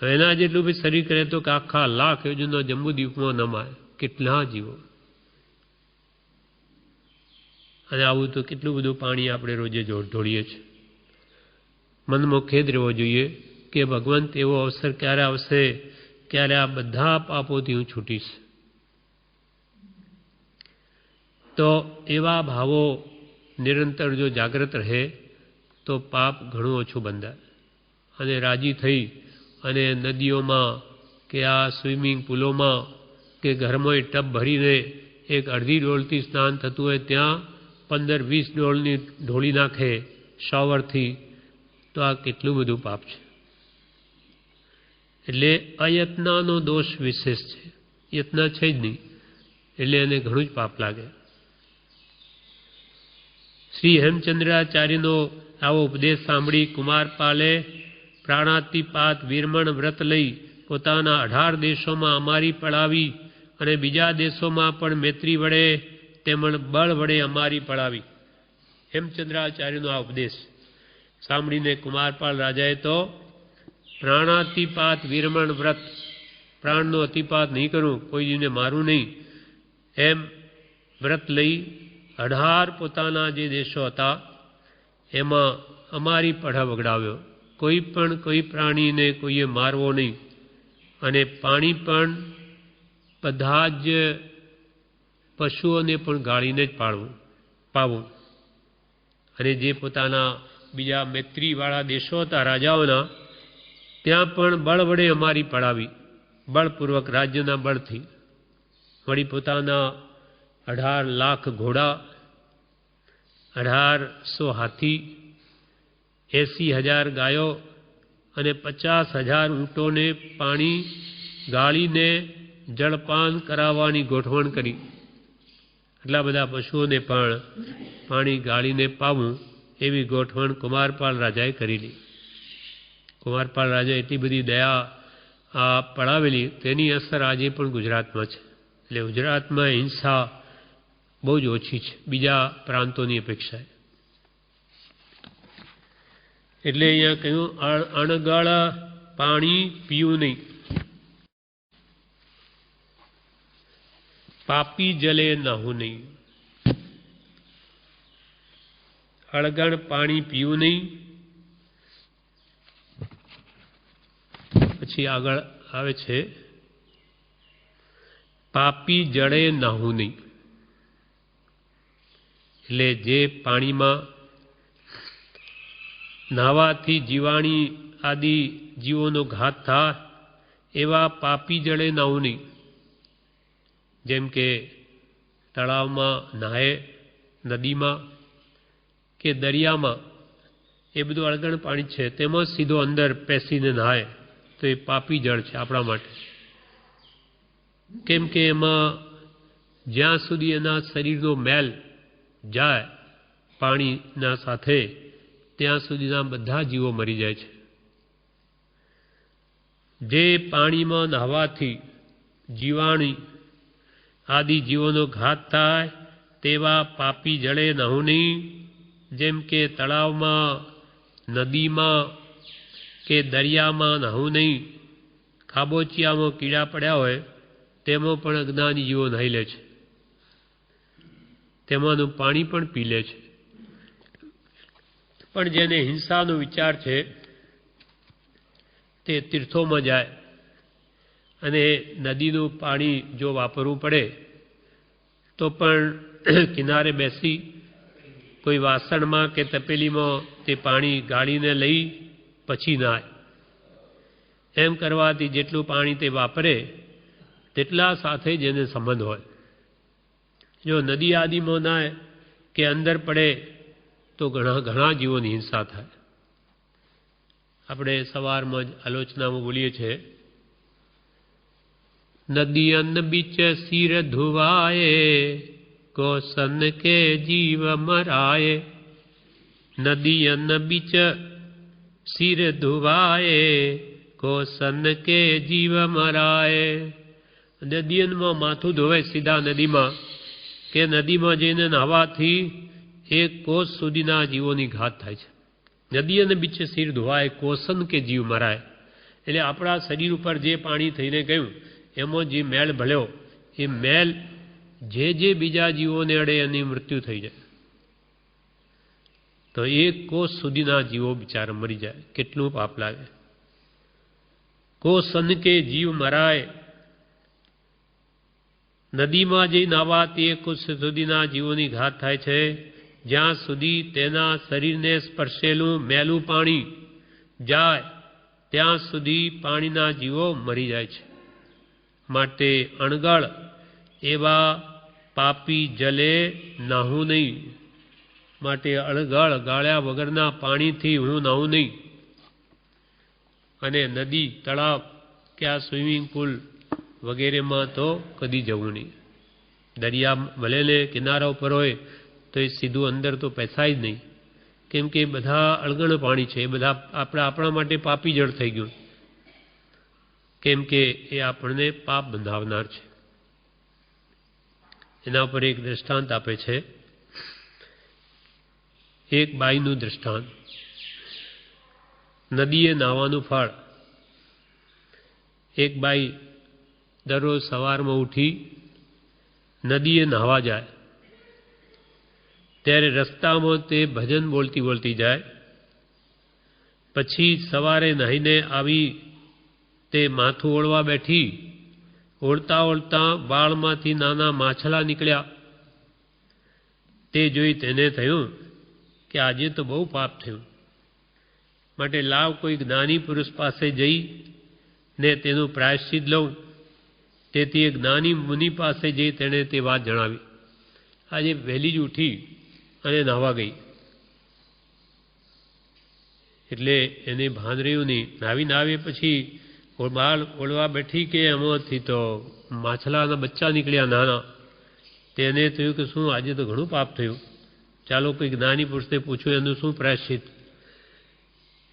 એના જેટલું બી શરીર કરે તો કે આખા 1,00,000 યોજનનો જંબુદ્વીપમાં ન માય. કેટલા જીવો. અને આવું તો કેટલું બધું પાણી આપણે રોજે ઢોળીએ છીએ. મનમાં ખેદ રહેવો જોઈએ કે ભગવંત એવો અવસર ક્યારે આવશે ક્યારે આ બધા પાપોથી હું છૂટીશ. તો એવા ભાવો નિરંતર જો જાગ્રત રહે તો પાપ ઘણું ઓછું બંધાય. અને રાજી થઈ અને નદીઓમાં કે આ સ્વિમિંગ પુલોમાં કે ઘરમાં ટબ ભરીને એક અડધી ડોલથી સ્નાન થતું હોય ત્યાં 15-20 ડોલની ઢોળી નાખે શોવરથી, તો આ કેટલું બધું પાપ છે. એટલે અયત્નાનો દોષ વિશેષ છે. યત્ન છે જ નહીં એટલે એને ઘણું જ પાપ લાગે. શ્રી હેમચંદ્રાચાર્યનો આવો ઉપદેશ સાંભળી કુમારપાલે પ્રાણાતિપાત વિરમણ વ્રત લઈ પોતાના 18 દેશોમાં અમારી પડાવી અને બીજા દેશોમાં પણ મૈત્રી વડે તેમજ બળ વડે અમારી પડાવી. હેમચંદ્રાચાર્યનો આ ઉપદેશ સાંભળીને કુમારપાલ રાજાએ તો પ્રાણાતિપાત વિરમણ વ્રત, પ્રાણનો અતિપાત નહીં કરું, કોઈ જીવને મારું નહીં, એમ વ્રત લઈ 18 પોતાના જે દેશો હતા એમાં અમારી પઢા વગડાવ્યો. કોઈ પ્રાણીને કોઈએ મારવો નહીં અને પાણી પણ બધા જ પશુઓને પણ ગાળીને જ પાવું. અને જે પોતાના બીજા મૈત્રીવાળા દેશો હતા રાજાઓના, ત્યાં પણ બળ વડે અમારી પડાવી, બળપૂર્વક રાજ્યના બળથી. વળી પોતાના 18 લાખ ઘોડા, 1800 હાથી, 80,000 ગાયો અને 50,000 ઊંટોને પાણી ગાળીને જળપાન કરાવવાની ગોઠવણ કરી. એટલા બધા પશુઓને પણ પાણી ગાળીને પાવું એવી ગોઠવણ કુમારપાલ રાજાએ કરેલી. કુમારપાલ રાજાએ એટલી બધી દયા આ પડાવેલી, તેની અસર આજે પણ ગુજરાતમાં છે. એટલે ગુજરાતમાં હિંસા બહુ જ ઓછી છે બીજા પ્રાંતોની અપેક્ષાએ. એટલે અહીંયા કહ્યું અણગળ પાણી પીવું નહીં, પાપી જલે નહાવું નહીં. અળગણ પાણી પીવું નહીં. પછી આગળ આવે છે પાપી જળે નહાવું નહીં. એટલે જે પાણીમાં નાહવાથી જીવાણી આદિ જીવોનો ઘાત થાય એવા પાપી જળે નાહવું નહીં. જેમ કે તળાવમાં નાહે, નદીમાં કે દરિયામાં, એ બધું અળગણ પાણી છે, તેમાં સીધો અંદર પેસીને નાહે તો એ પાપી જળ છે આપણા માટે. કેમ કે એમાં જ્યાં સુધી એના શરીરનો મેલ જાય પાણીના સાથે ત્યાં સુધીના બધા જીવો મરી જાય છે. જે પાણીમાં નહાવાથી જીવાણી આદિ જીવોનો ઘાત થાય તેવા પાપી જળે નહું નહીં. જેમ કે તળાવમાં, નદીમાં કે દરિયામાં નહું નહીં. ખાબોચિયામાં કીડા પડ્યા હોય તેમાં પણ અજ્ઞાની જીવો નાહી લે છે, તેમાંનું પાણી પણ પી લે છે. પણ જેને હિંસાનો વિચાર છે તે તીર્થોમાં જાય અને નદીનું પાણી જો વાપરવું પડે તો પણ કિનારે બેસી કોઈ વાસણમાં કે તપેલીમાં તે પાણી ગાળીને લઈ પછી નાય. એમ કરવાથી જેટલું પાણી તે વાપરે તેટલા સાથે જેને સંબંધ હોય. જો નદી આદિમાં નાય કે અંદર પડે તો ઘણા જીવોની હિંસા થાય. આપણે સવારમાં જ આલોચનામાં બોલીએ છીએ, નદી અન્ન બીચ સિર ધુવાએ, કો સન કે જીવ મરાએ. નદી અન્ન બીચ સિર ધુવાએ, કો સન કે જીવ મરાએ. નદીમાં માથું ધોવે સીધા નદીમાં કે નદીમાં જઈને નાહવાથી એક કોષ સુધીના જીવોની ઘાત થાય છે. નદી અને બીચે સિર ધોવાય, કોસન કે જીવ મરાય. એટલે આપણા શરીર ઉપર જે પાણી થઈને ગયું એમાં જે મેલ ભળ્યો એ મેલ જે બીજા જીવોને અડે એની મૃત્યુ થઈ જાય તો એક કોષ સુધીના જીવો બિચારા મરી જાય. કેટલું પાપ લાગે. કોસન કે જીવ મરાય. નદીમાં જઈ નાહવાથી એક કોષ સુધીના જીવોની ઘાત થાય છે. જ્યાં સુધી તેના શરીરને સ્પર્શેલું મેલું પાણી જાય ત્યાં સુધી પાણીના જીવો મરી જાય છે. માટે અણગળ એવા પાપી જલે નાહું નહીં. માટે અણગળ ગાળ્યા વગરના પાણીથી હું નાહું નહીં. અને નદી, તળાવ કે આ સ્વિમિંગ પુલ વગેરેમાં તો કદી જવું નહીં. દરિયા ભલે ને કિનારા ઉપર હોય તો એ સીધું અંદર તો પેસાય જ નહીં, કેમ કે બધા અળગણ પાણી છે. એ બધા આપણા માટે પાપી જળ થઈ ગયું, કેમ કે એ આપણને પાપ બંધાવનાર છે. એના ઉપર એક દૃષ્ટાંત આપે છે, એક બાઈનું દૃષ્ટાંત. નદીએ નાહવાનું ફળ. એક બાઈ દરરોજ સવારમાં ઉઠી નદીએ નાહવા જાય ત્યારે રસ્તામાં તે ભજન બોલતી બોલતી જાય. પછી સવારે નાહીને આવી તે માથું ઓળવા બેઠી. ઓળતા ઓળતા વાળમાંથી નાના માછલા નીકળ્યા. તે જોઈ તેને થયું કે આજે તો બહુ પાપ થયું, માટે લાવ કોઈ જ્ઞાની પુરુષ પાસે જઈ ને તેનું પ્રાયશ્ચિત લઉં. તેથી એક જ્ઞાની મુનિ પાસે જઈ તેણે તે વાત જણાવી. આજે વહેલી જ ઉઠી અને નાહવા ગઈ એટલે એને ભાન રહ્યું નહીં. નાવીને આવે પછી બાળ ઓળવા બેઠી કે એમાંથી તો માછલાના બચ્ચા નીકળ્યા નાના. તેને થયું કે શું આજે તો ઘણું પાપ થયું, ચાલો કોઈ જ્ઞાની પુરુષને પૂછ્યું એનું શું પ્રાયશ્ચિત.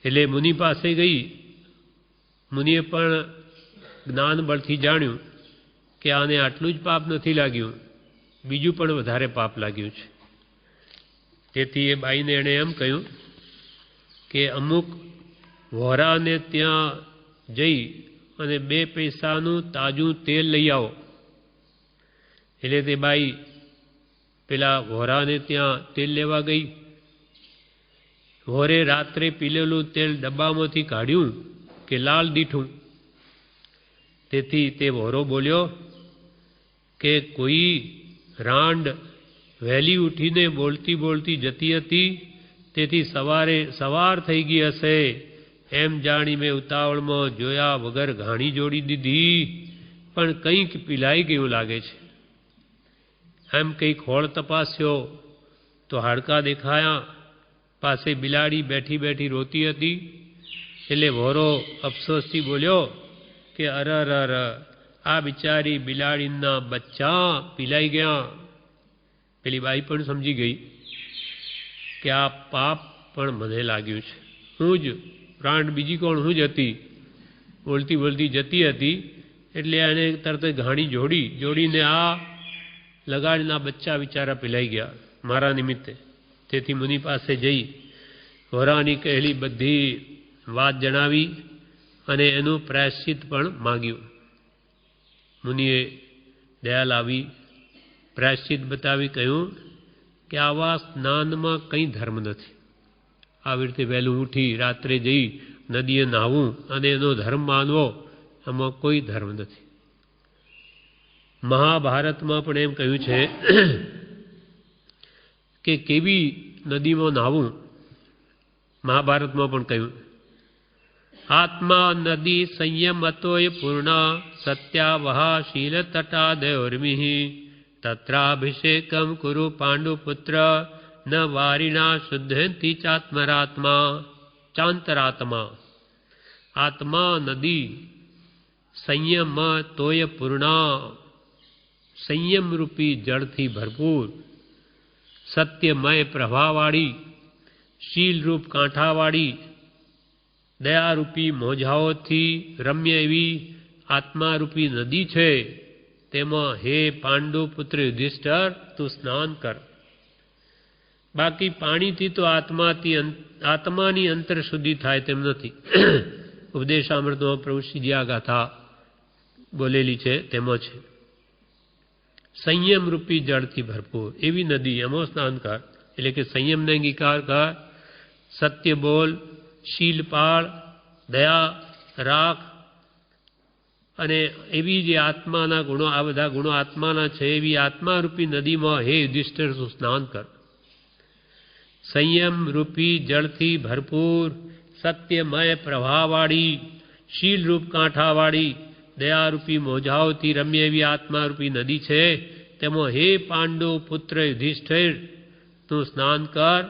એટલે મુનિ પાસે ગઈ. મુનિએ પણ જ્ઞાન બળથી જાણ્યું કે આને આટલું જ પાપ નથી લાગ્યું, બીજું પણ વધારે પાપ લાગ્યું છે. તેથી એ બાઈને એણે એમ કહ્યું કે અમુક વહોરાને ત્યાં જઈ અને 2 પૈસાનું તાજું તેલ લઈ આવો. એટલે તે બાઈ પેલા વહોરાને ત્યાં તેલ લેવા ગઈ. વહોરે રાત્રે પીલેલું તેલ ડબ્બામાંથી કાઢ્યું કે લાલ દીઠું. તેથી તે વહોરો બોલ્યો કે કોઈ રાંડ વહેલી ઉઠીને બોલતી બોલતી જતી હતી, તેથી સવાર થઈ ગઈ હશે એમ જાણી મેં ઉતાવળમાં જોયા વગર ઘાણી જોડી દીધી, પણ કંઈક પીલાઈ ગયું લાગે છે. એમ કંઈક હોળ તપાસ્યો તો હાડકાં દેખાયા. પાસે બિલાડી બેઠી બેઠી રોતી હતી. એટલે વહોરો અફસોસથી બોલ્યો કે અરર, આ બિચારી બિલાડીના બચ્ચા પીલાઈ ગયા. પેલી બાઈ પણ સમજી ગઈ કે આ પાપ પણ મને લાગ્યું છે. હું જ પ્રાણ, બીજી કોણ, હું જ હતી. બોલતી બોલતી જતી હતી એટલે એને તરત ઘાણી જોડીને આ લગાડના બચ્ચા બિચારા પીલાઈ ગયા મારા નિમિત્તે. તેથી મુનિ પાસે જઈ વરાની કહેલી બધી વાત જણાવી અને એનું પ્રાયશ્ચિત પણ માગ્યું. મુનિએ દયા લાવી પ્રાયશ્ચિત બતાવી કહ્યું કે આવા સ્નાનમાં કંઈ ધર્મ નથી. આવી રીતે વહેલું ઉઠી રાત્રે જઈ નદીએ નાહવું અને એનો ધર્મ માનવો, એમાં કોઈ ધર્મ નથી. મહાભારતમાં પણ એમ કહ્યું છે કે કેવી નદીમાં નાહવું. મહાભારતમાં પણ કહ્યું, આત્મા નદી સંયમતોય પૂર્ણા સત્યાવહા શીલ તટાદયોર્મિ તત્રાભિષેકમ કુરુ પાંડુપુત્ર ન વારિણા શુદ્ધંતિ ચાંતરાત્મા. આત્મા નદી સંયમ તોય પૂર્ણા, સંયમરૂપી જળથી ભરપૂર, સત્યમય પ્રભાવાળી, શીલરૂપ કાંઠાવાળી, દયારૂપી મોજાઓથી રમ્ય એવી આત્મારૂપી નદી છે. તેમાં હે પાંડુ પુત્ર યુધિષ્ઠર, તું સ્નાન કર. બાકી પાણીથી તો આત્માની અંતર શુદ્ધિ થાય તેમ નથી. ઉપદેશામૃતમાં પ્રભુ શ્રીજી આ ગાથા બોલેલી છે તેમાં છે. સંયમરૂપી જળથી ભરપૂર એવી નદી, એમાં સ્નાન કર. એટલે કે સંયમને અંગીકાર કર, સત્ય બોલ, શીલ પાળ, દયા રાખ અને એવી જે આત્માના ગુણો, આ બધા ગુણો આત્માના છે એવી આત્મારૂપી નદીમાં હે યુધિષ્ઠિર તું સ્નાન કર. સંયમ રૂપી જળથી ભરપૂર, સત્યમય પ્રભાવાળી, શીલરૂપ કાંઠાવાળી, દયારૂપી મોજાઓથી રમ્ય એવી આત્મારૂપી નદી છે. તેમાં હે પાંડુ પુત્ર યુધિષ્ઠિર તું સ્નાન કર.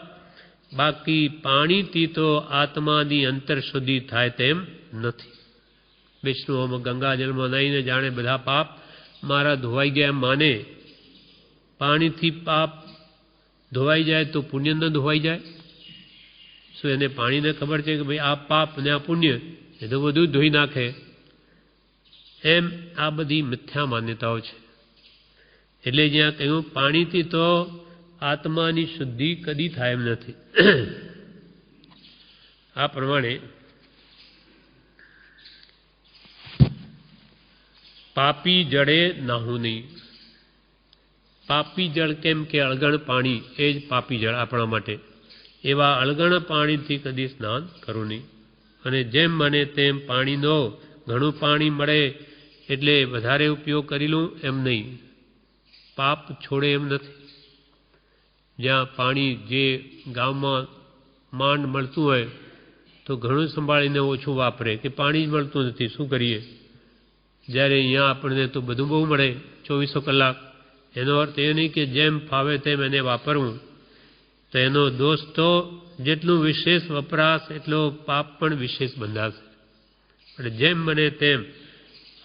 બાકી પાણીથી તો આત્માની અંતર શુદ્ધિ થાય તેમ નથી. વિષ્ણુઓમાં ગંગાજળમાં નાહીને જાણે બધા પાપ મારા ધોવાઈ ગયા એમ માને. પાણીથી પાપ ધોવાઈ જાય તો પુણ્ય ન ધોવાઈ જાય? શું એને પાણીને ખબર છે કે ભાઈ આ પાપ ને આ પુણ્ય? એ તો બધું ધોઈ નાખે. એમ આ બધી મિથ્યા માન્યતાઓ છે. એટલે જ્યાં કહ્યું પાણીથી તો આત્માની શુદ્ધિ કદી થાય એમ નથી. આ પ્રમાણે પાપી જળે નાહવું નહીં. પાપી જળ કેમ કે અળગણ પાણી, એ જ પાપી જળ આપણા માટે. એવા અળગણ પાણીથી કદી સ્નાન કરવું નહીં. અને જેમ મને તેમ પાણીનો ઘણું પાણી મળે એટલે વધારે ઉપયોગ કરી લઉં એમ નહીં. પાપ છોડે એમ નથી. જ્યાં પાણી જે ગામમાં માંડ મળતું હોય તો ઘણું સંભાળીને ઓછું વાપરે કે પાણી જ મળતું નથી, શું કરીએ? જ્યારે અહીંયા આપણને તો બધું બહુ મળે 24 કલાક. એનો અર્થ એ નહીં કે જેમ ફાવે તેમ એને વાપરવું. તો એનો દોષ તો જેટલું વિશેષ વપરાશ એટલો પાપ પણ વિશેષ બંધાશે. એટલે જેમ બને તેમ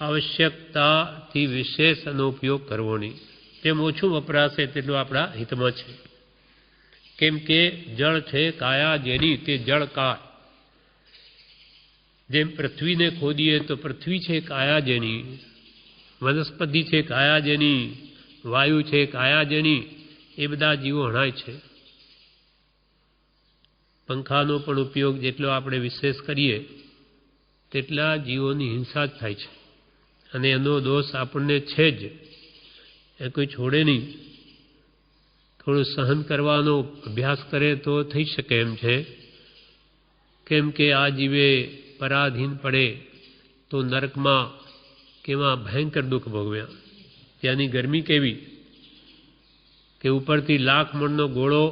આવશ્યકતાથી વિશેષ એનો ઉપયોગ કરવો નહીં. તેમ ઓછું વપરાશે તેટલું આપણા હિતમાં છે. કેમ કે જળ છે કાયા જેની, તે જળ કાય. જેમ પૃથ્વીને ખોદીએ તો પૃથ્વી છે કાયા જેની, વનસ્પતિ છે કાયા જેની, વાયુ છે કાયા જેની, એ બધા જીવો હણાય છે. પંખાનો પણ ઉપયોગ જેટલો આપણે વિશેષ કરીએ તેટલા જીવોની હિંસા જ થાય છે. અને એનો દોષ આપણને છે જ, એ કોઈ છોડે નહીં. થોડું સહન કરવાનો અભ્યાસ કરે તો થઈ શકે એમ છે. કેમ કે આ જીવે પરાધીન પડે તો નરકમાં કેવા ભયંકર દુઃખ ભોગવ્યા. ત્યાંની ગરમી કેવી કે ઉપરથી 1,00,000 મણનો ગોળો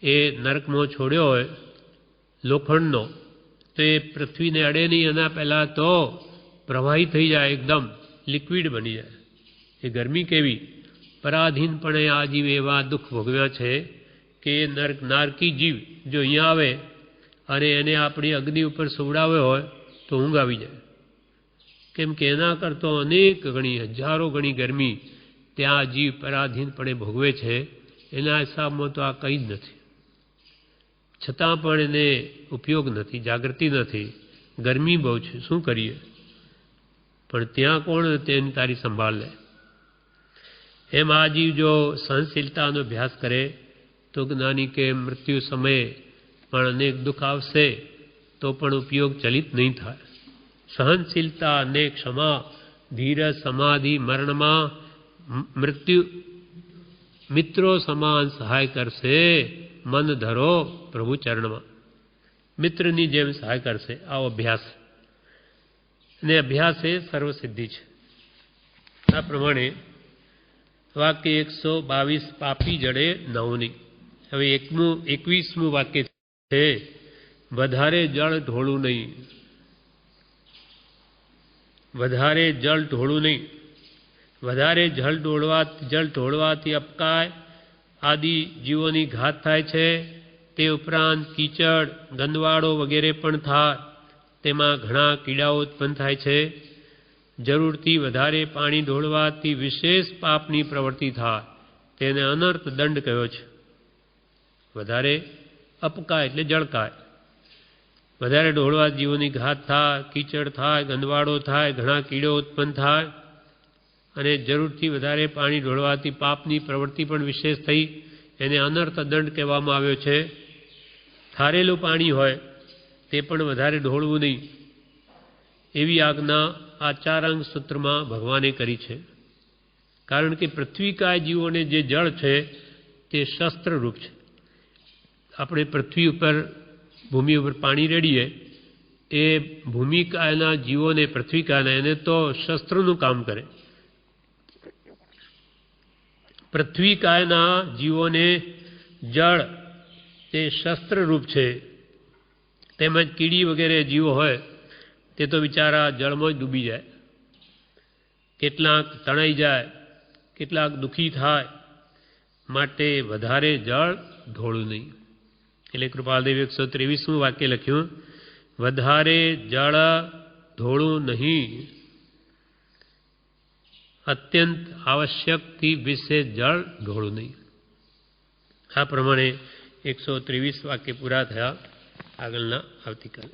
એ નરકમાં છોડ્યો હોય લોખંડનો, તો એ પૃથ્વીને અડે નહીં. એના પહેલાં તો પ્રવાહી થઈ જાય, એકદમ લિક્વિડ બની જાય. એ ગરમી કેવી! પરાધીનપણે આ જીવ એવા દુઃખ ભોગવ્યા છે કે નારકી જીવ જો અહીંયા આવે અને એને આપણી અગ્નિ ઉપર સુવડાવ્યો હોય તો ઊંઘ આવી જાય. કેમ કે એના કરતાં અનેક ગણી, હજારો ગણી ગરમી ત્યાં જીવ પરાધીનપણે ભોગવે છે. એના હિસાબમાં તો આ કંઈ જ નથી. છતાં પણ એને ઉપયોગ નથી, જાગૃતિ નથી, ગરમી બહુ છે, શું કરીએ? પણ ત્યાં કોણ તેની તારી સંભાળ લે? એમ આ જીવ જો સહનશીલતાનો અભ્યાસ કરે તો જ્ઞાની કે મૃત્યુ સમયે પણ અનેક દુઃખ આવશે તો પણ ઉપયોગ ચલિત નહીં થાય. સહનશીલતા અને ક્ષમા, ધીરજ, સમાધિ મરણમાં મૃત્યુ મિત્રો સમાન સહાય કરશે. મન ધરો પ્રભુ ચરણમાં, મિત્રની જેમ સહાય કરશે. આવો અભ્યાસ, અને અભ્યાસ એ સર્વસિદ્ધિ છે. આ પ્રમાણે વાક્ય 122 પાપી જડે નવની. હવે 21મું વાક્ય છે, વધારે જળ ઢોળવું નહીં. વધારે જળ ઢોળવું નહીં. વધારે જળ ઢોળવાથી અપકાય આદિ જીવોની ઘાત થાય છે. તે ઉપરાંત કીચડ, ગંદવાડો વગેરે પણ થાય. તેમાં ઘણા કીડાઓ ઉત્પન્ન થાય છે. જરૂરથી વધારે પાણી ઢોળવાથી વિશેષ પાપની પ્રવૃત્તિ થાય. તેને અનર્થ દંડ કહ્યો છે. વધારે અપકાય એટલે જળકાય. વધારે ઢોળવા જીવોની ઘાત થાય, કીચડ થાય, ગંદવાડો થાય, ઘણા કીડો ઉત્પન્ન થાય, અને જરૂરથી વધારે પાણી ઢોળવાથી પાપની પ્રવૃત્તિ પણ વિશેષ થઈ. એને અનર્થ દંડ કહેવામાં આવ્યો છે. ઠારેલું પાણી હોય તે પણ વધારે ઢોળવું નહીં, એવી આજ્ઞા આ 4 અંગ સૂત્રમાં ભગવાને કરી છે. કારણ કે પૃથ્વીકાય જીવોને જે જળ છે તે શસ્ત્રરૂપ છે. આપણે પૃથ્વી ઉપર, ભૂમિ ઉપર પાણી રેડીએ, એ ભૂમિકાયના જીવોને, પૃથ્વીકાયના, એને તો શસ્ત્રનું કામ કરે. પૃથ્વીકાયના જીવોને જળ તે શસ્ત્રરૂપ છે. તેમજ કીડી વગેરે જીવો હોય તે તો બિચારા જળમાં જ ડૂબી જાય. કેટલાક તણાઈ જાય, કેટલાક દુઃખી થાય. માટે વધારે જળ ઢોળવું નહીં. એટલે કૃપાલદેવ 123મું વાક્ય લખ્યું, વધારે જળ ઢોળવું નહીં. અત્યંત આવશ્યકથી વિશેષ જળ ઢોળવું નહીં. આ પ્રમાણે 123 વાક્ય પૂરા થયા. આગળના આવતીકાલે.